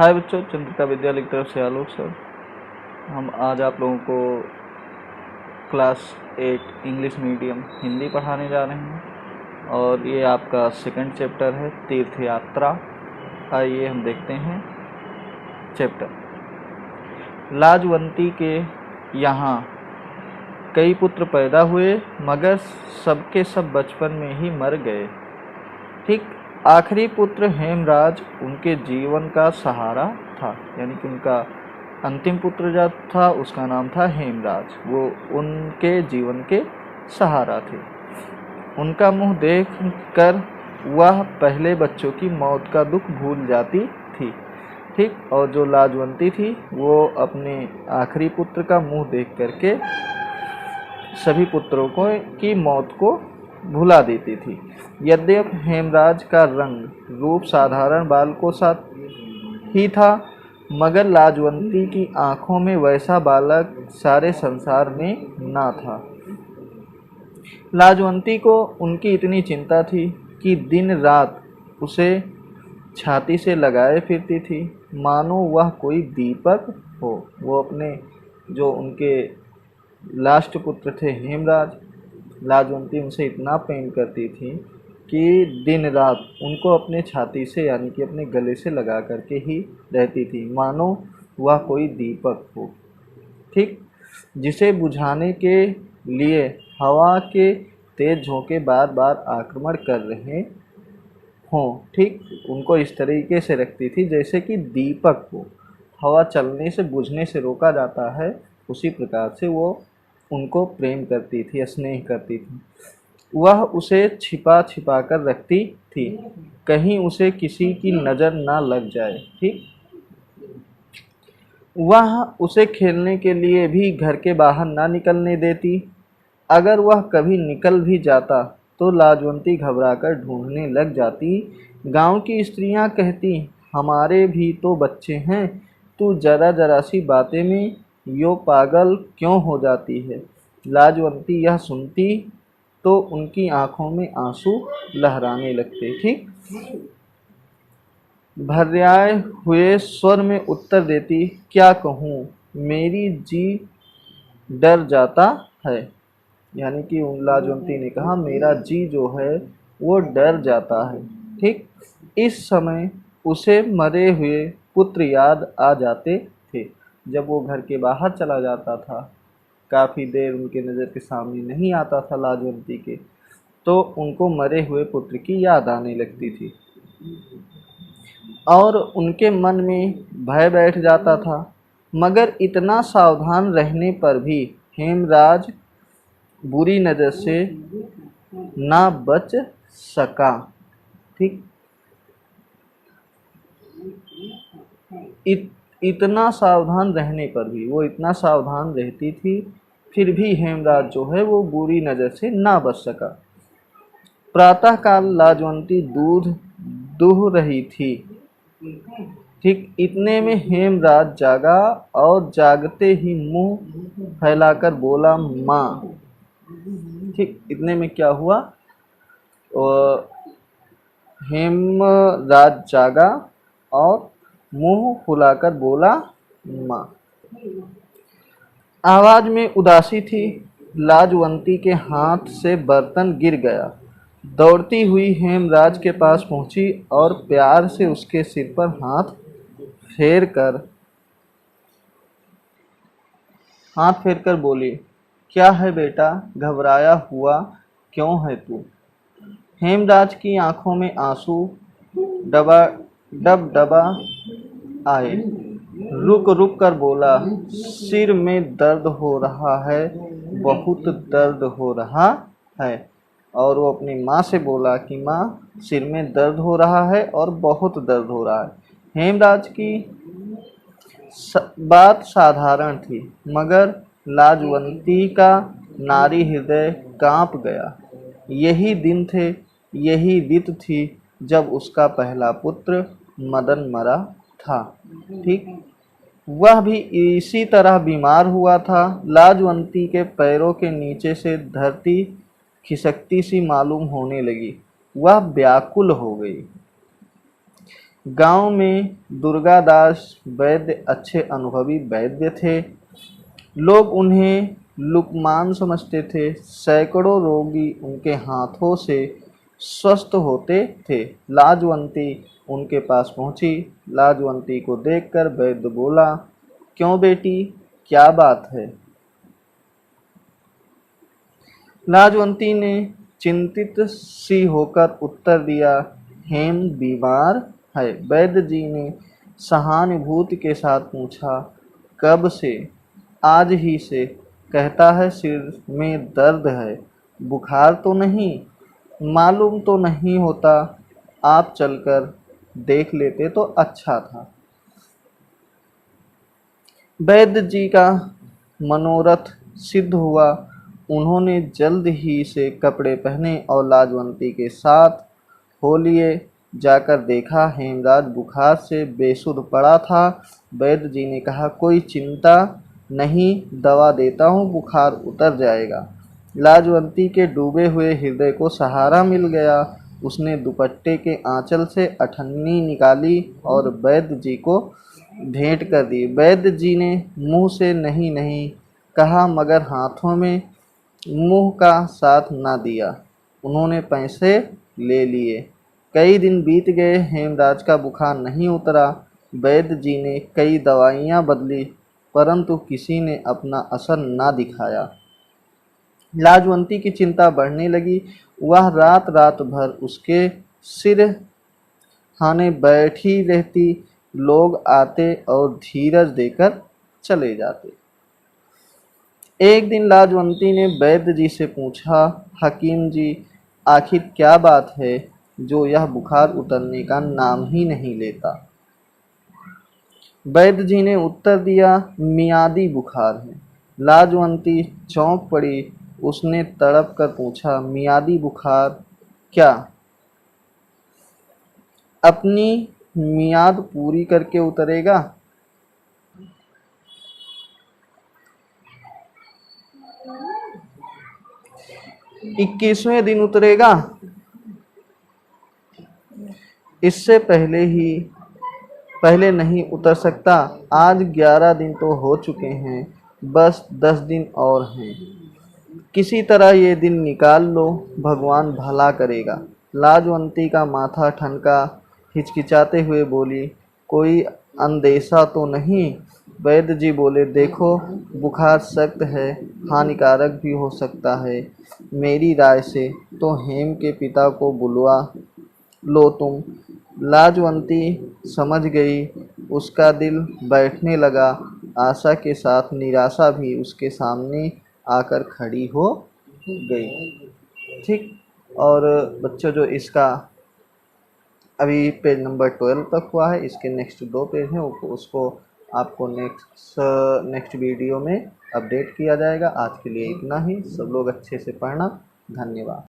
हाय बच्चों, चंद्रिका विद्यालय की तरफ से आलोक सर। हम आज आप लोगों को क्लास 8 इंग्लिश मीडियम हिंदी पढ़ाने जा रहे हैं और ये आपका सेकंड चैप्टर है, तीर्थ यात्रा। आइए हम देखते हैं चैप्टर। लाजवंती के यहाँ कई पुत्र पैदा हुए, मगर सबके सब बचपन में ही मर गए। ठीक, आखिरी पुत्र हेमराज उनके जीवन का सहारा था, यानी कि उनका अंतिम पुत्र जो था उसका नाम था हेमराज। वो उनके जीवन के सहारा थे। उनका मुंह देख कर वह पहले बच्चों की मौत का दुख भूल जाती थी। ठीक, और जो लाजवंती थी वो अपने आखिरी पुत्र का मुंह देख करके सभी पुत्रों की मौत को भुला देती थी। यद्यपि हेमराज का रंग रूप साधारण बालकों सा ही था, मगर लाजवंती की आंखों में वैसा बालक सारे संसार में ना था। लाजवंती को उनकी इतनी चिंता थी कि दिन रात उसे छाती से लगाए फिरती थी, मानो वह कोई दीपक हो। वो अपने जो उनके लास्ट पुत्र थे हेमराज, लाजवंती उनसे इतना प्रेम करती थी कि दिन रात उनको अपने छाती से यानी कि अपने गले से लगा करके ही रहती थी, मानो वह कोई दीपक हो। ठीक, जिसे बुझाने के लिए हवा के तेज झोंके बार बार आक्रमण कर रहे हों। ठीक, उनको इस तरीके से रखती थी जैसे कि दीपक हो, हवा चलने से बुझने से रोका जाता है, उसी प्रकार से वो उनको प्रेम करती थी, स्नेह करती थी। वह उसे छिपा छिपा कर रखती थी, कहीं उसे किसी की नज़र ना लग जाए। ठीक, वह उसे खेलने के लिए भी घर के बाहर ना निकलने देती। अगर वह कभी निकल भी जाता तो लाजवंती घबराकर ढूंढने लग जाती। गांव की स्त्रियां कहती, हमारे भी तो बच्चे हैं, तू जरा जरा सी बातें में यो पागल क्यों हो जाती है। लाजवंती यह सुनती तो उनकी आंखों में आंसू लहराने लगते। ठीक, भर्राए हुए स्वर में उत्तर देती, क्या कहूँ, मेरी जी डर जाता है। यानी कि लाजवंती ने कहा, मेरा जी जो है वो डर जाता है। ठीक, इस समय उसे मरे हुए पुत्र याद आ जाते थे। जब वो घर के बाहर चला जाता था, काफ़ी देर उनके नज़र के सामने नहीं आता था लाजवंती के, तो उनको मरे हुए पुत्र की याद आने लगती थी और उनके मन में भय बैठ जाता था। मगर इतना सावधान रहने पर भी हेमराज बुरी नज़र से ना बच सका। ठीक, इतना सावधान रहने पर भी, वो इतना सावधान रहती थी, फिर भी हेमराज जो है वो बुरी नज़र से ना बच सका। प्रातःकाल लाजवंती दूध दूह रही थी। ठीक, इतने में हेमराज जागा और जागते ही मुंह फैलाकर बोला, माँ। ठीक, इतने में क्या हुआ, हेमराज जागा और मुंह फुलाकर बोला, माँ। आवाज में उदासी थी। लाजवंती के हाथ से बर्तन गिर गया। दौड़ती हुई हेमराज के पास पहुंची और प्यार से उसके सिर पर हाथ फेर कर बोली, क्या है बेटा, घबराया हुआ क्यों है तू। हेमराज की आंखों में आंसू डब डबा आए। रुक रुक कर बोला, सिर में दर्द हो रहा है, बहुत दर्द हो रहा है। और वो अपनी माँ से बोला कि माँ, सिर में दर्द हो रहा है और बहुत दर्द हो रहा है। हेमराज की बात साधारण थी, मगर लाजवंती का नारी हृदय कांप गया। यही दिन थे, यही वित थी जब उसका पहला पुत्र मदन मरा था। ठीक, वह भी इसी तरह बीमार हुआ था। लाजवंती के पैरों के नीचे से धरती खिसकती सी मालूम होने लगी। वह व्याकुल हो गई। गांव में दुर्गादास वैद्य अच्छे अनुभवी वैद्य थे। लोग उन्हें लुकमान समझते थे। सैकड़ों रोगी उनके हाथों से स्वस्थ होते थे। लाजवंती उनके पास पहुंची। लाजवंती को देखकर वैद्य बोला, क्यों बेटी, क्या बात है? लाजवंती ने चिंतित सी होकर उत्तर दिया, हेम बीमार है। वैद्य जी ने सहानुभूति के साथ पूछा, कब से? आज ही से। कहता है सिर में दर्द है, बुखार तो नहीं? मालूम तो नहीं होता, आप चलकर देख लेते तो अच्छा था। वैद्य जी का मनोरथ सिद्ध हुआ। उन्होंने जल्द ही से कपड़े पहने और लाजवंती के साथ हो लिए। जाकर देखा हेमराज बुखार से बेसुध पड़ा था। वैद्य जी ने कहा, कोई चिंता नहीं, दवा देता हूँ, बुखार उतर जाएगा। लाजवंती के डूबे हुए हृदय को सहारा मिल गया। उसने दुपट्टे के आंचल से अठन्नी निकाली और वैद्य जी को भेंट कर दी। वैद्य जी ने मुंह से नहीं नहीं कहा, मगर हाथों में मुंह का साथ ना दिया। उन्होंने पैसे ले लिए। कई दिन बीत गए, हेमराज का बुखार नहीं उतरा। वैद्य जी ने कई दवाइयाँ बदली, परंतु किसी ने अपना असर ना दिखाया। लाजवंती की चिंता बढ़ने लगी। वह रात रात भर उसके सिरहाने बैठी रहती। लोग आते और धीरज देकर चले जाते। एक दिन लाजवंती ने वैद्य जी से पूछा, हकीम जी, आखिर क्या बात है जो यह बुखार उतरने का नाम ही नहीं लेता? वैद्य जी ने उत्तर दिया, मियादी बुखार है। लाजवंती चौंक पड़ी। उसने तड़प कर पूछा, मियादी बुखार क्या अपनी मियाद पूरी करके उतरेगा? 21वें दिन उतरेगा? इससे पहले नहीं उतर सकता। आज 11 दिन तो हो चुके हैं, बस 10 दिन और हैं। किसी तरह ये दिन निकाल लो, भगवान भला करेगा। लाजवंती का माथा ठनका। हिचकिचाते हुए बोली, कोई अंदेशा तो नहीं? वैद्य जी बोले, देखो, बुखार सख्त है, हानिकारक भी हो सकता है। मेरी राय से तो हेम के पिता को बुलवा लो तुम। लाजवंती समझ गई। उसका दिल बैठने लगा। आशा के साथ निराशा भी उसके सामने आकर खड़ी हो गई। ठीक। और बच्चों, जो इसका अभी पेज नंबर 12 तक हुआ है, इसके नेक्स्ट 2 पेज हैं, उसको आपको नेक्स्ट वीडियो में अपडेट किया जाएगा। आज के लिए इतना ही। सब लोग अच्छे से पढ़ना। धन्यवाद।